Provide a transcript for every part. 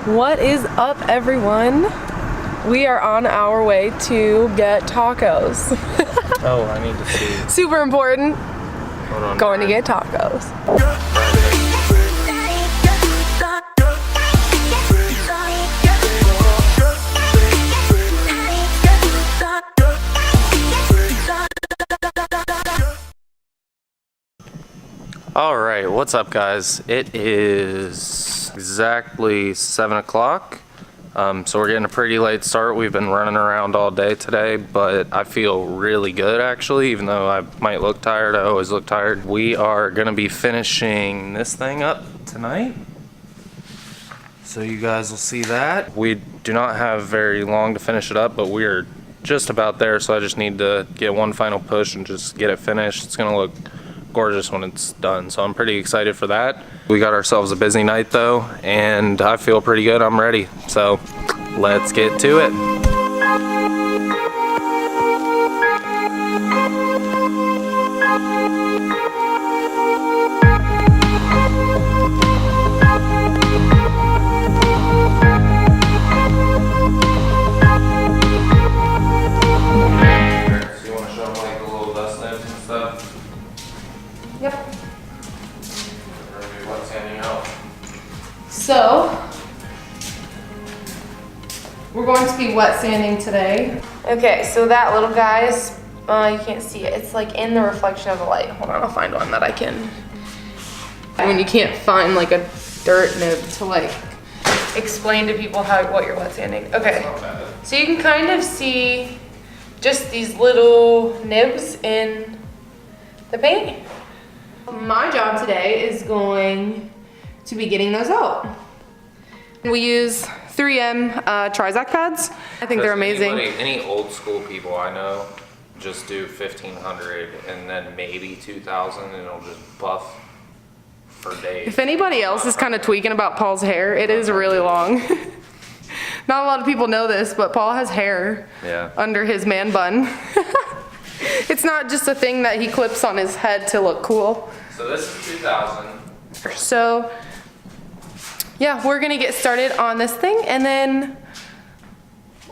What is up, everyone? We are on our way to get tacos. Oh, I need to see. Super important. Hold on. Going to get tacos. All right, what's up, guys? It is exactly 7 o'clock. So we're getting a pretty late start. We've been running around all day today, but I feel really good actually, even though I might look tired. I always look tired. We are gonna be finishing this thing up tonight. So you guys will see that. We do not have very long to finish it up, but we're just about there. So I just need to get one final push and just get it finished. It's gonna look gorgeous when it's done, so I'm pretty excited for that. We got ourselves a busy night though, and I feel pretty good. I'm ready, so let's get to it. So you want to show them like the little dust nibs and stuff? Yep. What's standing out? So, we're going to be wet sanding today. Okay, so that little guy is, you can't see it. It's like in the reflection of the light. Hold on, I'll find one that I can. When you can't find like a dirt nib to like explain to people what you're wet sanding. Okay, so you can kind of see just these little nibs in the paint. My job today is going to be getting those out. We use 3M Trizac pads. I think they're amazing. Any old school people I know just do 1500 and then maybe 2000 and it'll just buff for days. If anybody else is kind of tweaking about Paul's hair, it is really long. Not a lot of people know this, but Paul has hair under his man bun. It's not just a thing that he clips on his head to look cool. So this is 2000. So, yeah, we're gonna get started on this thing and then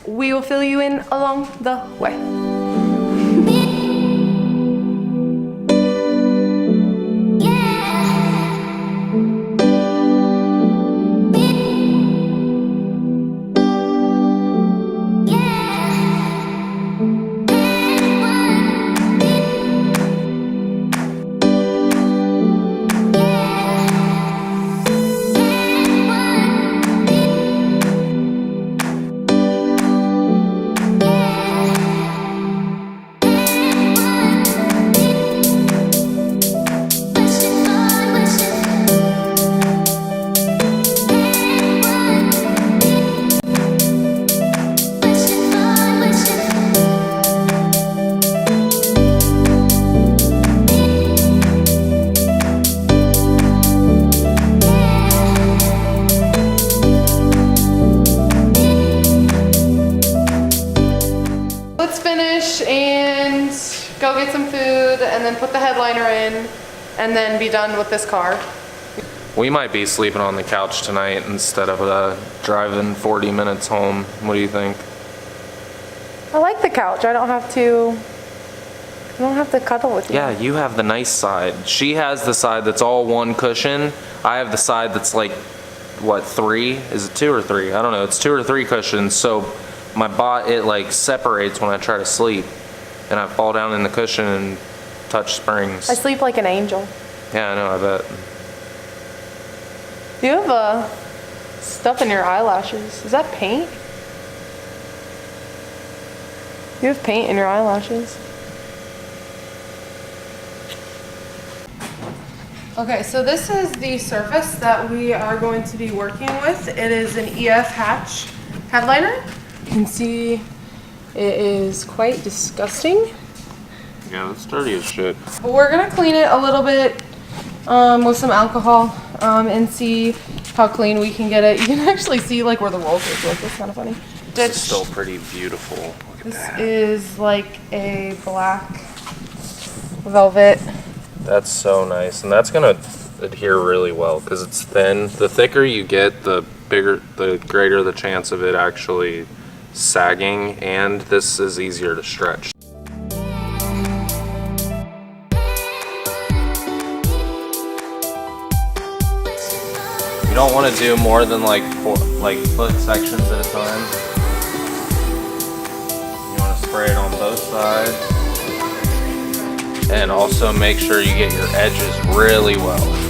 we will fill you in along the way. And go get some food and then put the headliner in and then be done with this car. We might be sleeping on the couch tonight instead of driving 40 minutes home. What do you think? I like the couch. I don't have to cuddle with you. Yeah, you have the nice side. She has the side that's all one cushion. I have the side that's like, what, 3? Is it 2 or 3? I don't know. It's 2 or 3 cushions. So my it like separates when I try to sleep, and I fall down in the cushion and touch springs. I sleep like an angel. Yeah, I know, I bet. You have stuff in your eyelashes. Is that paint? You have paint in your eyelashes. Okay, so this is the surface that we are going to be working with. It is an EF hatch headliner. You can see it is quite disgusting. Yeah, it's dirty as shit. But we're gonna clean it a little bit with some alcohol and see how clean we can get it. You can actually see like where the roll goes with. It's kind of funny. It's still pretty beautiful. Look at that. This is like a black velvet. That's so nice, and that's gonna adhere really well because it's thin. The thicker you get, the greater the chance of it actually sagging, and this is easier to stretch. You don't want to do more than like foot sections at a time. You want to spray it on both sides. And also make sure you get your edges really well.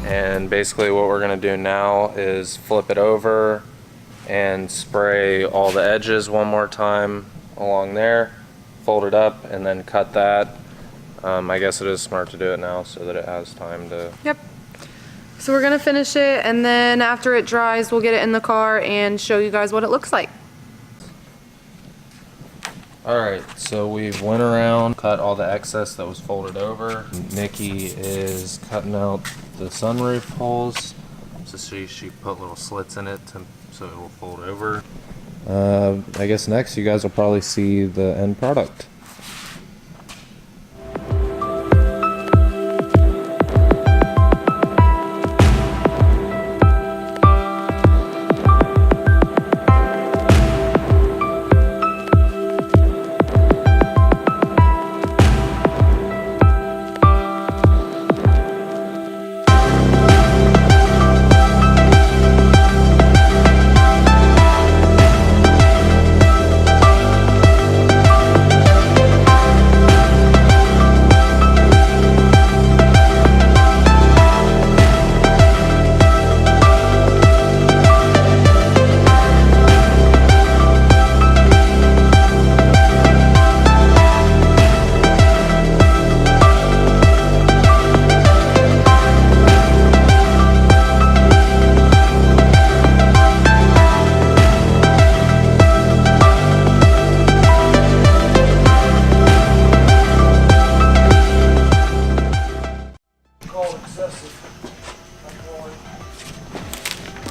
And basically what we're going to do now is flip it over and spray all the edges one more time along there, fold it up, and then cut that. I guess it is smart to do it now so that it has time to... Yep. So we're going to finish it, and then after it dries, we'll get it in the car and show you guys what it looks like. Alright, so we've went around, cut all the excess that was folded over. Nikki is cutting out the sunroof holes. So she put little slits in it so it will fold over. I guess next you guys will probably see the end product.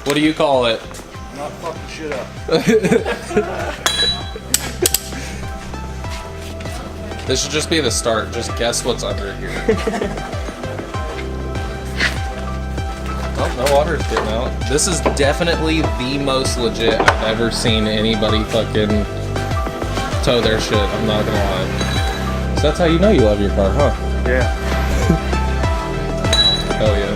What do you call it? Not fucking shit up. This should just be the start. Just guess what's under here. Oh, no water's getting out. This is definitely the most legit I've ever seen anybody fucking tow their shit. I'm not gonna lie. So that's how you know you love your car, huh? Yeah. Hell yeah.